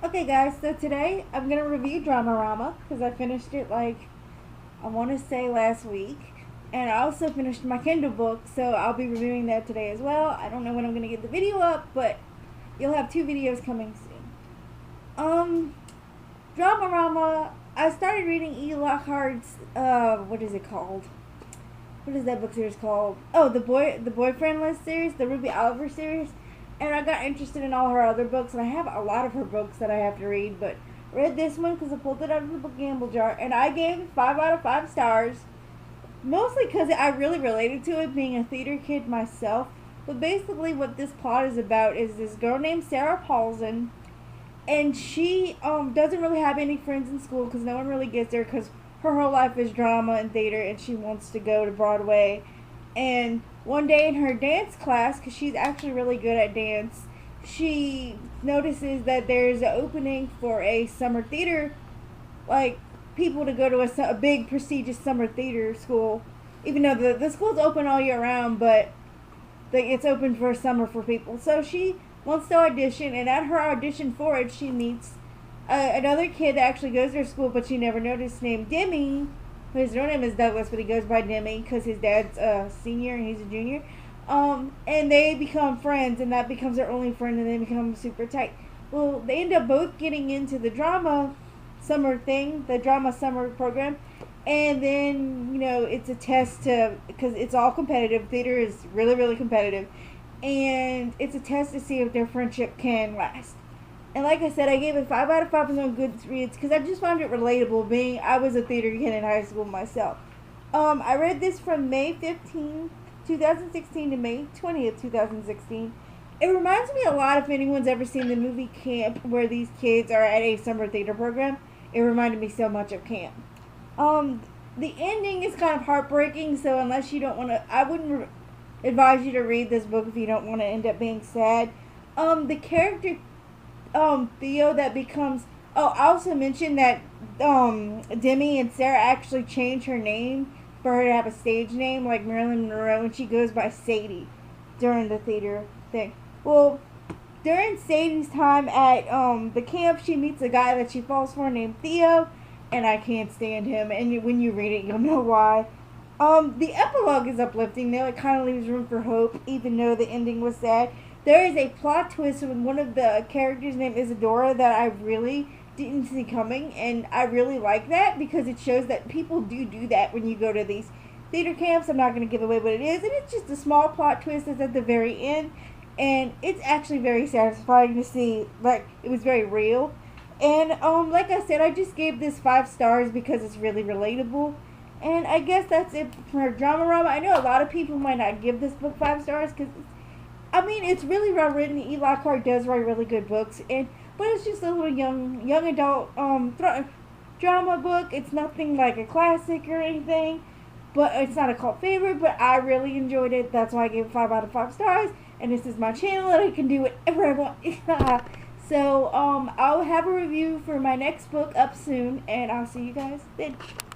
Okay guys, so today I'm going to review Dramarama because I finished it I want to say last week. And I also finished my Kindle book, so I'll be reviewing that today as well. I don't know when I'm going to get the video up, but you'll have two videos coming soon. Dramarama, I started reading Lockhart's, what is it called? What is that book series called? Oh, the Boyfriend List series, the Ruby Oliver series. And I got interested in all her other books, and I have a lot of her books that I have to read, but read this one because I pulled it out of the book gamble jar, and I gave it 5 out of 5 stars, mostly because I really related to it, being a theater kid myself. But basically what this plot is about is this girl named Sarah Paulson, and she doesn't really have any friends in school because no one really gets her because her whole life is drama and theater, and she wants to go to Broadway. And one day in her dance class, because she's actually really good at dance, she notices that there's an opening for a summer theater, like people to go to a big prestigious summer theater school. Even though the school's open all year round, but it's open for summer for people. So she wants to audition, and at her audition for it, she meets another kid that actually goes to her school, but she never noticed, named Demi. His real name is Douglas, but he goes by Demi because his dad's a senior and he's a junior. And they become friends, and that becomes their only friend, and they become super tight. Well, they end up both getting into the drama summer thing, the drama summer program, and then it's a test because it's all competitive. Theater is really really competitive, and it's a test to see if their friendship can last. And like I said, I gave it 5 out of 5 on Goodreads because I just found it relatable, being I was a theater kid in high school myself. I read this from May 15, 2016 to May 20th, 2016. It reminds me a lot, if anyone's ever seen the movie Camp, where these kids are at a summer theater program. It reminded me so much of Camp. The ending is kind of heartbreaking, so unless you don't want to, I wouldn't advise you to read this book if you don't want to end up being sad. The character Theo that becomes, I also mentioned that Demi and Sarah actually changed her name for her to have a stage name like Marilyn Monroe, and she goes by Sadie during the theater thing. Well, during Sadie's time at the camp, she meets a guy that she falls for named Theo, and I can't stand him, and when you read it you'll know why. The epilogue is uplifting though. It kind of leaves room for hope, even though the ending was sad. There is a plot twist with one of the characters named Isadora that I really didn't see coming, and I really like that because it shows that people do that when you go to these theater camps. I'm not going to give away what it is, and it's just a small plot twist that's at the very end, and it's actually very satisfying to see. Like, it was very real. And like I said, I just gave this 5 stars because it's really relatable. And I guess that's it for Dramarama. I know a lot of people might not give this book 5 stars because it's really well written. Lockhart does write really good books, but it's just a little young adult drama book. It's nothing like a classic or anything, but it's not a cult favorite. But I really enjoyed it. That's why I gave it 5 out of 5 stars. And this is my channel, and I can do whatever I want. So I'll have a review for my next book up soon, and I'll see you guys then.